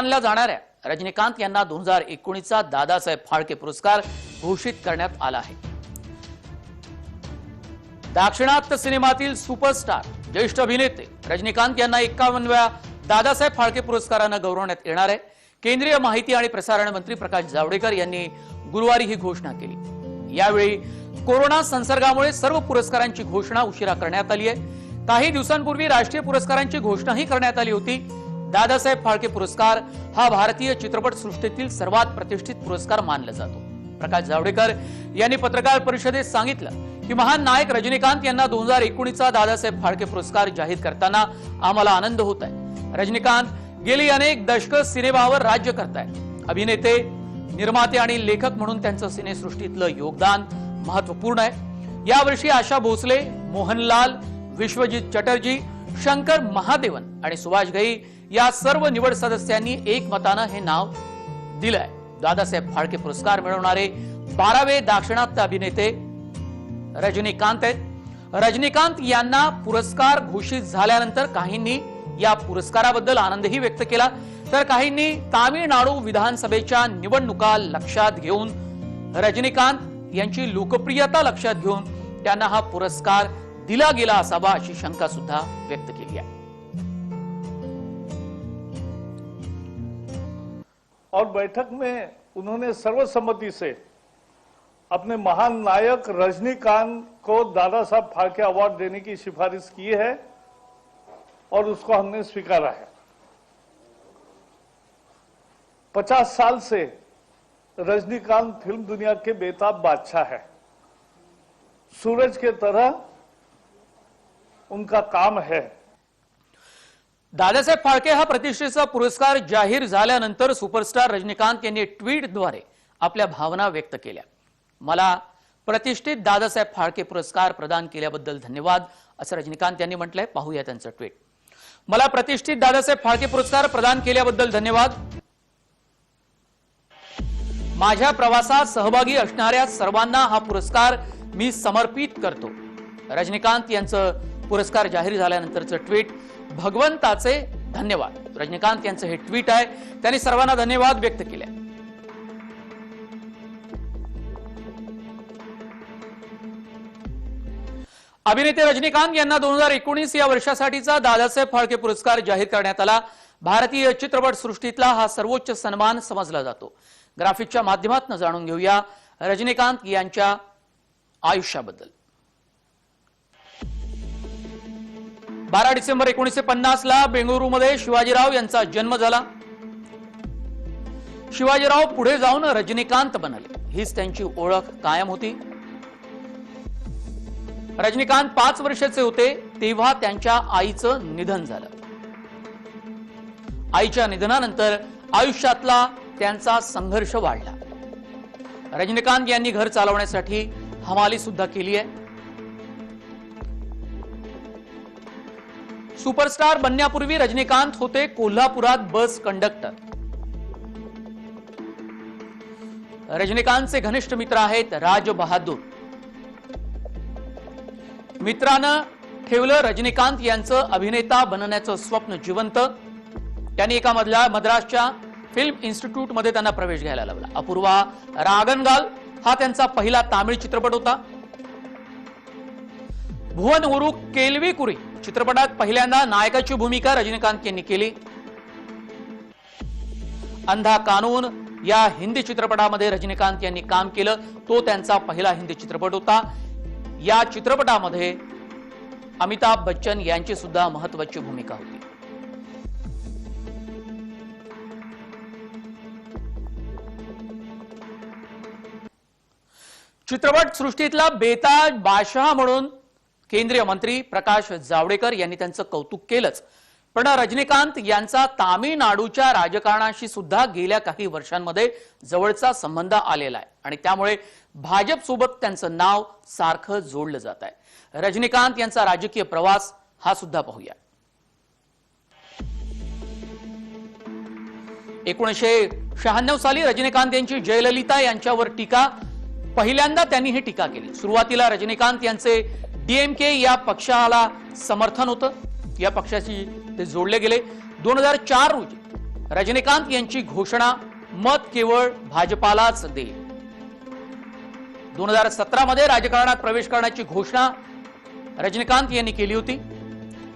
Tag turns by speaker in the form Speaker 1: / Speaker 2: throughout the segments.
Speaker 1: मानल्या जाणाऱ्या रजनीकांत यांना 2019चा दादासाहेब फाळके पुरस्कार घोषित करण्यात आला आहे। दाक्षिणात्य सिनेमातील सुपरस्टार ज्येष्ठ अभिनेते रजनीकांत यांना 51व्या दादासाहेब फाळके पुरस्काराने गौरवण्यात येणार आहे। केंद्रीय माहिती आणि प्रसारण मंत्री प्रकाश जावडेकर यांनी गुरुवारी ही घोषणा केली। यावेळी कोरोना संसर्गामुळे सर्व पुरस्कारांची घोषणा उशिरा करण्यात आली आहे। काही दिवसांपूर्वी राष्ट्रीय पुरस्कारांची घोषणाही करण्यात आली होती। दादासाहेब फाळके पुरस्कार हा भारतीय चित्रपट सृष्टीतील सर्वात प्रतिष्ठित पुरस्कार मानला जातो। प्रकाश जावडेकर यांनी पत्रकार परिषदेत सांगितलं की महान नायक रजनीकांत यांना 2019चा दादासाहेब फाळके पुरस्कार जाहीर करताना आम्हाला आनंद होत आहे। रजनीकांत गेली अनेक दशकं सिनेमावर राज्य करतायत। अभिनेते, निर्माते आणि लेखक म्हणून त्यांचं सिनेसृष्टीतलं योगदान महत्त्वपूर्ण आहे। यावर्षी आशा भोसले, मोहनलाल, विश्वजीत चटर्जी, शंकर महादेवन आणि सुभाष घई या सर्व निवड सदस्यांनी एकमतानं हे नाव दिलंय। दादासाहेब फाळके पुरस्कार मिळवणारे 12वे दाक्षिणात्य अभिनेते रजनीकांत आहेत। रजनीकांत यांना पुरस्कार घोषित झाल्यानंतर काहींनी या पुरस्काराबद्दल आनंदही व्यक्त केला, तर काहींनी तामिळनाडू विधानसभेच्या निवडणुका लक्षात घेऊन रजनीकांत यांची लोकप्रियता लक्षात घेऊन त्यांना हा पुरस्कार दिला गेला असावा अशी शंका सुद्धा व्यक्त केली आहे।
Speaker 2: और बैठक में उन्होंने सर्वसम्मति से अपने महान नायक रजनीकांत को दादा साहब फाळके अवार्ड देने की सिफारिश की है और उसको हमने स्वीकारा है। 50 साल से रजनीकांत फिल्म दुनिया के बेताब बादशाह है। सूरज के तरह उनका काम है।
Speaker 1: दादासाहेब फाळके हा प्रतिष्ठेचा पुरस्कार जाहीर झाल्यानंतर सुपरस्टार रजनीकांत यांनी ट्विटद्वारे आपल्या भावना व्यक्त केल्या। मला प्रतिष्ठित दादासाहेब फाळके पुरस्कार प्रदान केल्याबद्दल धन्यवाद असं रजनीकांत यांनी म्हटलंय। पाहूया त्यांचं ट्विट। मला प्रतिष्ठित दादासाहेब फाळके पुरस्कार प्रदान केल्याबद्दल धन्यवाद। माझ्या प्रवासात सहभागी असणाऱ्या सर्वांना हा पुरस्कार मी समर्पित करतो। रजनीकांत यांचं पुरस्कार जाहीर झाल्यानंतरचं ट्विट। भगवंताचे धन्यवाद रजनीकांत यांचं हे ट्विट आहे। त्यांनी सर्वांना धन्यवाद व्यक्त केले। अभिनेते रजनीकांत यांना 2019 या वर्षासाठीचा दादासाहेब फाळके पुरस्कार जाहीर करण्यात आला। भारतीय चित्रपट सृष्टीतला हा सर्वोच्च सन्मान समजला जातो। ग्राफिकच्या माध्यमातून जाणून घेऊया रजनीकांत यांच्या आयुष्याबद्दल। 12 डिसेंबर 1950 ला बेंगळुरूमध्ये शिवाजीराव यांचा जन्म झाला। शिवाजीराव पुढे जाऊन रजनीकांत बनले, हीच त्यांची ओळख कायम होती। रजनीकांत 5 वर्षाचे होते तेव्हा त्यांच्या आईचं निधन झालं। आईच्या निधनानंतर आयुष्यातला त्यांचा संघर्ष वाढला। रजनीकांत यांनी घर चालवण्यासाठी हमाली सुद्धा केली आहे। सुपरस्टार बनण्यापूर्वी रजनीकांत होते कोल्हापुरात बस कंडक्टर। रजनीकांतचे घनिष्ठ मित्र आहेत राज बहादूर। मित्रानं ठेवलं रजनीकांत यांचं अभिनेता बनण्याचं स्वप्न जिवंत। त्यांनी एका मद्रासच्या फिल्म इन्स्टिट्यूट मध्ये त्यांना प्रवेश घ्यायला लावला। अपूर्वा रागनगाल हा त्यांचा पहिला तामिळ चित्रपट होता। भुवन उरू केल्वीकुरी चित्रपटात पहिल्यांदा नायकाची भूमिका रजनीकांत यांनी केली। अंधा कानून या हिंदी चित्रपटामध्ये रजनीकांत यांनी काम केलं, तो त्यांचा पहिला हिंदी चित्रपट होता। या चित्रपटामध्ये अमिताभ बच्चन यांची सुद्धा महत्त्वाची भूमिका होती। चित्रपट सृष्टीतला बेताज बादशाह म्हणून केंद्रीय मंत्री प्रकाश जावडेकर यांनी त्यांचं कौतुक केलंच, पण रजनीकांत यांचा तामिळनाडूच्या राजकारणाशी सुद्धा गेल्या काही वर्षांमध्ये जवळचा संबंध आलेला आहे आणि त्यामुळे भाजप सोबत त्यांचं नाव सारखं जोडलं जात आहे। रजनीकांत यांचा राजकीय प्रवास हा सुद्धा पाहूया। 1996 साली रजनीकांत यांची जयललिता यांच्यावर टीका। पहिल्यांदा त्यांनी ही टीका केली। सुरुवातीला रजनीकांत यांचे डीएमके या पक्षाला समर्थन होतं, या पक्षाशी ते जोडले गेले। 2004 रोजी रजनीकांत यांची घोषणा, मत केवळ भाजपालाच देईल. 2017 मध्ये राजकारणात प्रवेश करण्याची घोषणा रजनीकांत यांनी केली होती.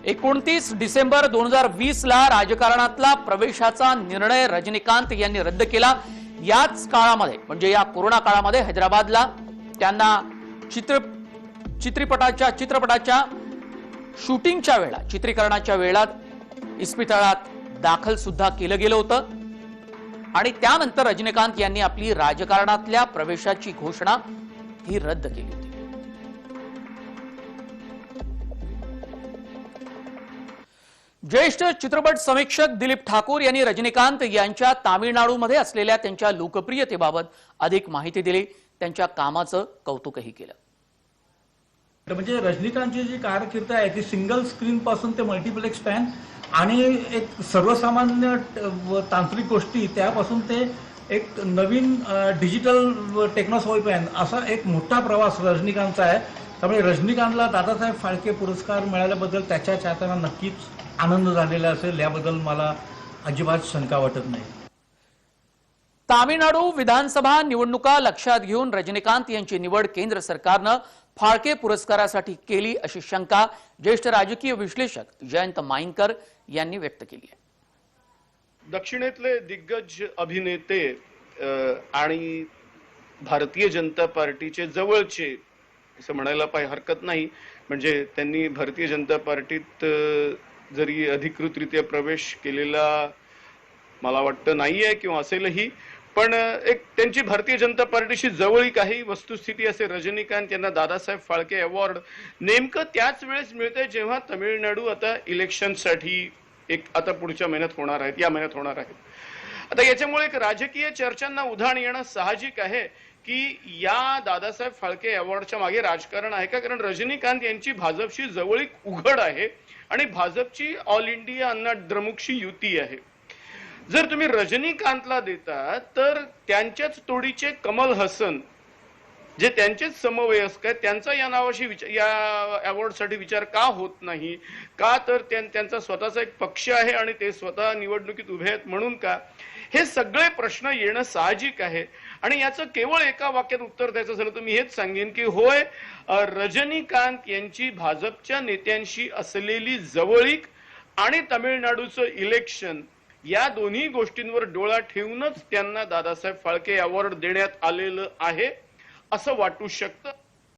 Speaker 1: 29 डिसेंबर 2020 ला राजकारणातला प्रवेशाचा निर्णय रजनीकांत यांनी रद्द केला. याच काळामध्ये म्हणजे या कोरोना काळामध्ये हैदराबादला त्यांना चित्रपटाच्या शूटिंगच्या वेळा, चित्रीकरणाच्या वेळात इस्पितळात दाखल सुद्धा केलं गेलं होतं. आणि त्यानंतर रजनीकांत यांनी आपली राजकारणातल्या प्रवेशाची घोषणा ही रद्द केली होती. ज्येष्ठ चित्रपट समीक्षक दिलीप ठाकूर यांनी रजनीकांत यांच्या तामिळनाडूमध्ये असलेल्या त्यांच्या लोकप्रियतेबाबत अधिक माहिती दिली. त्यांच्या कामाचं कौतुकही केलं.
Speaker 3: म्हणजे रजनीकांतची जी कारकीर्द आहे ती सिंगल स्क्रीन पासून ते मल्टिप्लेक्स फॅन आणि एक सर्वसामान्य तांत्रिक गोष्टी त्यापासून ते एक नवीन डिजिटल टेक्नॉसॉफी फॅन असा एक मोठा प्रवास रजनीकांतचा आहे. त्यामुळे रजनीकांतला दादासाहेब फाळके पुरस्कार मिळाल्याबद्दल त्याच्या चाहत्यांना नक्कीच आनंद झालेला असेल याबद्दल मला अजिबात शंका वाटत नाही.
Speaker 1: तामिळनाडू विधानसभा निवडणुका लक्षात घेऊन रजनीकांत यांची निवड केंद्र सरकारनं फाळके पुरस्कारासाठी केली अशी शंका ज्येष्ठ राजकीय विश्लेषक जयंत माईनकर यांनी व्यक्त केली आहे.
Speaker 4: दक्षिणेतले दिग्गज अभिनेते आणि भारतीय जनता पार्टीचे जवळचे असं म्हणायला काही हरकत नाही. म्हणजे त्यांनी भारतीय जनता पार्टीत जरी अधिकृतरित्या प्रवेश केलेला मला वाटतं नाहीये किंवा असेलही, पण एक त्यांची भारतीय जनता पार्टीशी जवळीक आहे. वस्तुस्थिती असे रजनीकांत यांना दादासाहेब फाळके अवॉर्ड नेमकं त्याच वेळेस मिळते जेव्हा तामिळनाडू आता इलेक्शनसाठी आता पुढच्या महिन्यात होणार आहेत, या महिन्यात होणार आहेत. आता याच्यामुळे एक राजकीय चर्चांना उधाण येणं साहजिक आहे की या दादासाहेब फाळके अवॉर्डच्या मागे राजकारण आहे का. कारण रजनीकांत यांची भाजपशी जवळीक उघड आहे आणि भाजपची ऑल इंडिया अण्णा द्रमुकशी युती आहे. जर तुम्ही रजनीकांतला देता तर त्यांच्याच तोडीचे कमल हसन जे त्यांचेच समवयस्क आहेत त्यांचा या नावाशी या अवॉर्डसाठी विचार का होत नाही का. तर त्यांचा स्वतःचा एक पक्ष आहे आणि ते स्वतः निवडणुकीत उभे आहेत म्हणून का. हे सगळे प्रश्न येणं साहजिक आहे. आणि याचं केवळ एका वाक्यात उत्तर द्यायचं झालं तर मी हेच सांगेन की होय, रजनीकांत यांची भाजपच्या नेत्यांशी असलेली जवळीक आणि तामिळनाडूचं इलेक्शन या दोन्ही गोष्टींवर डोळा ठेवूनच त्यांना दादासाहेब फाळके अवॉर्ड देण्यात आलेलं आहे असं वाटू शकतं.